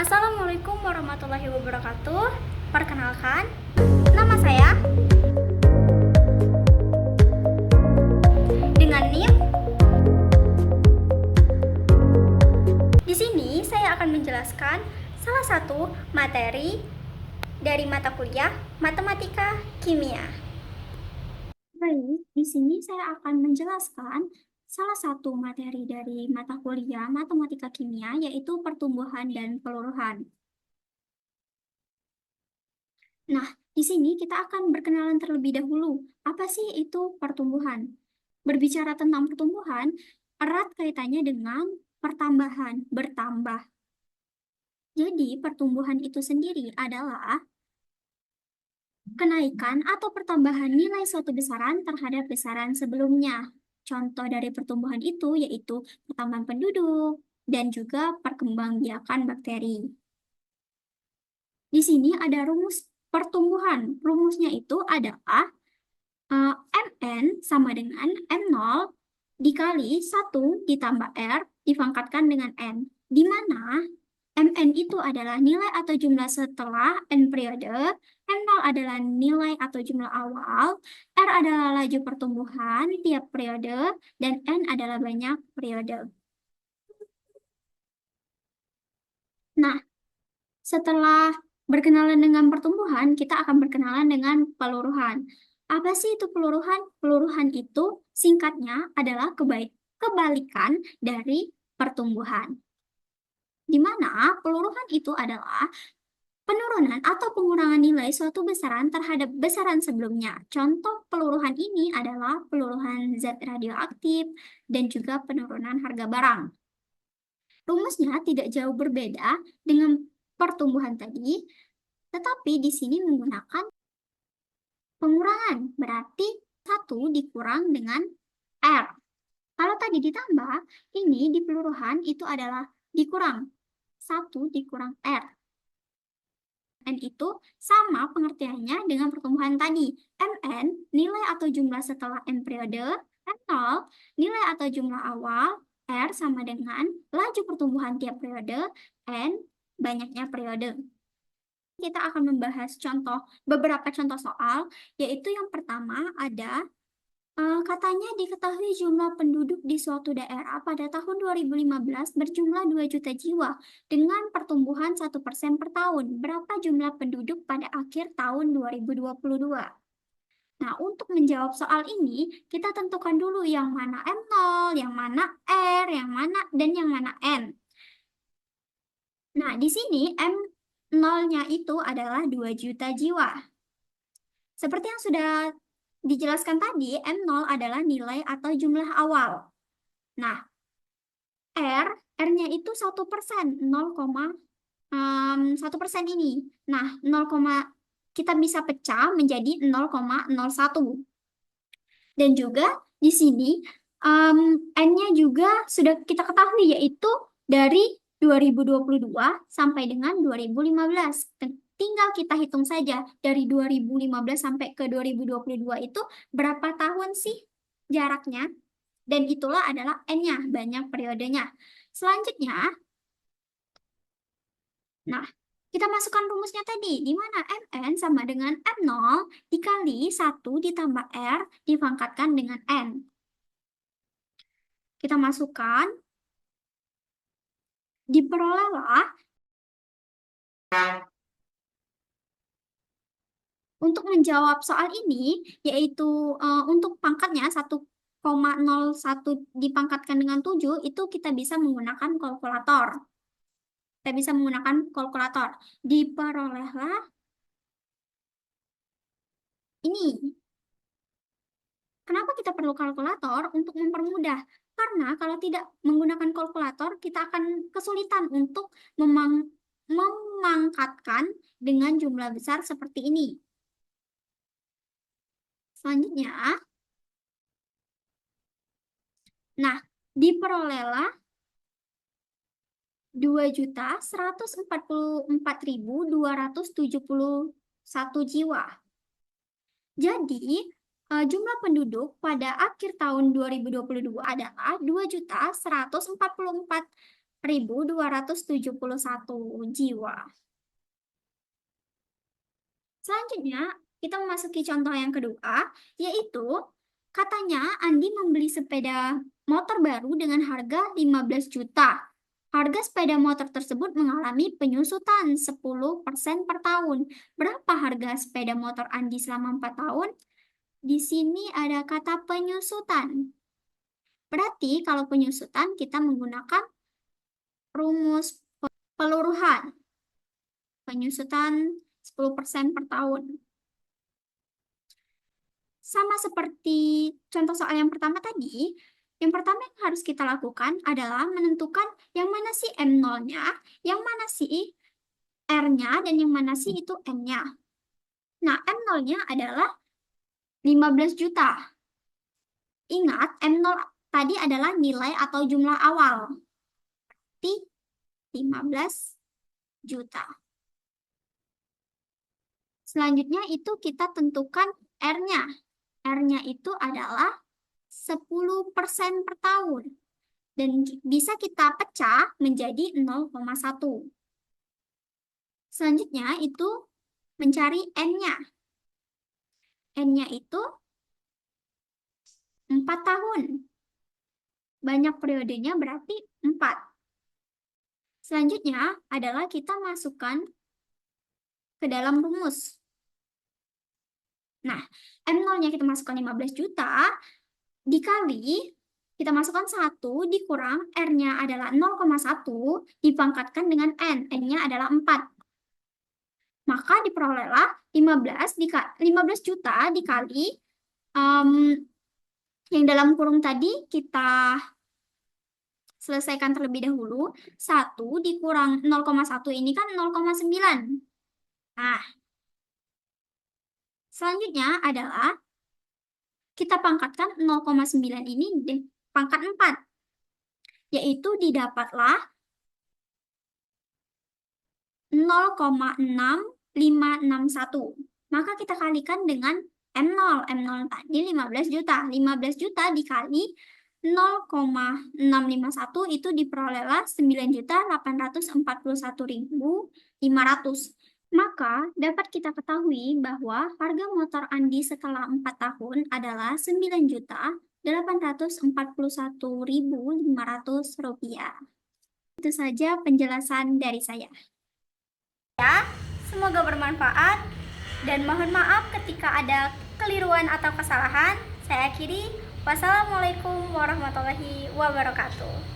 Assalamualaikum warahmatullahi wabarakatuh. Perkenalkan, nama saya dengan NIM. Di sini saya akan menjelaskan salah satu materi dari mata kuliah Matematika Kimia. Baik, di sini saya akan menjelaskan salah satu materi dari mata kuliah Matematika Kimia, yaitu pertumbuhan dan peluruhan. Nah, di sini kita akan berkenalan terlebih dahulu. Apa sih itu pertumbuhan? Berbicara tentang pertumbuhan, erat kaitannya dengan pertambahan, bertambah. Jadi, pertumbuhan itu sendiri adalah kenaikan atau pertambahan nilai suatu besaran terhadap besaran sebelumnya. Contoh dari pertumbuhan itu yaitu pertambahan penduduk dan juga perkembangbiakan bakteri. Di sini ada rumus pertumbuhan. Rumusnya itu adalah Mn sama dengan M0 dikali 1 ditambah R dipangkatkan dengan N. Di mana Mn itu adalah nilai atau jumlah setelah N periode, M0 adalah nilai atau jumlah awal, R adalah laju pertumbuhan tiap periode, dan N adalah banyak periode. Nah, setelah berkenalan dengan pertumbuhan, kita akan berkenalan dengan peluruhan. Apa sih itu peluruhan? Peluruhan itu singkatnya adalah kebalikan dari pertumbuhan. Di mana peluruhan itu adalah penurunan atau pengurangan nilai suatu besaran terhadap besaran sebelumnya. Contoh peluruhan ini adalah peluruhan zat radioaktif dan juga penurunan harga barang. Rumusnya tidak jauh berbeda dengan pertumbuhan tadi, tetapi di sini menggunakan pengurangan, berarti 1 dikurang dengan R. Kalau tadi ditambah, ini di peluruhan itu adalah dikurang, 1 dikurang R. N itu sama pengertiannya dengan pertumbuhan tadi. Mn, nilai atau jumlah setelah N periode, M0, nilai atau jumlah awal, R sama dengan laju pertumbuhan tiap periode, N, banyaknya periode. Kita akan membahas beberapa contoh soal, yaitu yang pertama ada katanya diketahui jumlah penduduk di suatu daerah pada tahun 2015 berjumlah 2 juta jiwa dengan pertumbuhan 1% per tahun. Berapa jumlah penduduk pada akhir tahun 2022? Nah, untuk menjawab soal ini, kita tentukan dulu yang mana M0, yang mana R, yang mana, dan yang mana N. Nah, di sini M0-nya itu adalah 2 juta jiwa. Seperti yang sudah dijelaskan tadi, M0 adalah nilai atau jumlah awal. Nah, R-nya itu 1%, 1% ini. Nah, kita bisa pecah menjadi 0,01. Dan juga di sini N-nya juga sudah kita ketahui, yaitu dari 2022 sampai dengan 2015. Tinggal kita hitung saja dari 2015 sampai ke 2022 itu berapa tahun sih jaraknya? Dan itulah adalah N-nya, banyak periodenya. Selanjutnya, nah, kita masukkan rumusnya tadi, di mana Mn sama dengan M0 dikali 1 ditambah R dipangkatkan dengan N. Kita masukkan, diperolehlah untuk menjawab soal ini, yaitu untuk pangkatnya 1,01 dipangkatkan dengan 7, itu kita bisa menggunakan kalkulator. Diperolehlah ini. Kenapa kita perlu kalkulator? Untuk mempermudah. Karena kalau tidak menggunakan kalkulator, kita akan kesulitan untuk memangkatkan dengan jumlah besar seperti ini. Selanjutnya, nah, diperolehlah 2.144.271 jiwa. Jadi, jumlah penduduk pada akhir tahun 2022 adalah 2.144.271 jiwa. Selanjutnya, kita memasuki contoh yang kedua, yaitu katanya Andi membeli sepeda motor baru dengan harga 15 juta. Harga sepeda motor tersebut mengalami penyusutan 10% per tahun. Berapa harga sepeda motor Andi selama 4 tahun? Di sini ada kata penyusutan. Berarti kalau penyusutan kita menggunakan rumus peluruhan. Penyusutan 10% per tahun. Sama seperti contoh soal yang pertama tadi, yang pertama yang harus kita lakukan adalah menentukan yang mana sih M0-nya, yang mana sih R-nya, dan yang mana sih itu N-nya. Nah, M0-nya adalah 15 juta. Ingat, M0 tadi adalah nilai atau jumlah awal. Berarti 15 juta. Selanjutnya itu kita tentukan R-nya. R-nya itu adalah 10% per tahun. Dan bisa kita pecah menjadi 0,1. Selanjutnya itu mencari N-nya. N-nya itu 4 tahun. Banyak periodenya berarti 4. Selanjutnya adalah kita masukkan ke dalam rumus. Nah, M0-nya kita masukkan 15 juta, dikali kita masukkan 1 dikurang R-nya adalah 0,1 dipangkatkan dengan N. N-nya adalah 4. Maka diperolehlah 15 juta dikali yang dalam kurung tadi kita selesaikan terlebih dahulu. 1 dikurang 0,1 ini kan 0,9. Nah, selanjutnya adalah kita pangkatkan 0,9 ini pangkat 4. Yaitu didapatlah 0,6561. Maka kita kalikan dengan M0. M0 tadi 15 juta. 15 juta dikali 0,651 itu diperolehlah 9.841.500. Maka dapat kita ketahui bahwa harga motor Andi setelah 4 tahun adalah 9.841.500 rupiah. Itu saja penjelasan dari saya. Ya, semoga bermanfaat dan mohon maaf ketika ada keliruan atau kesalahan. Saya akhiri. Wassalamualaikum warahmatullahi wabarakatuh.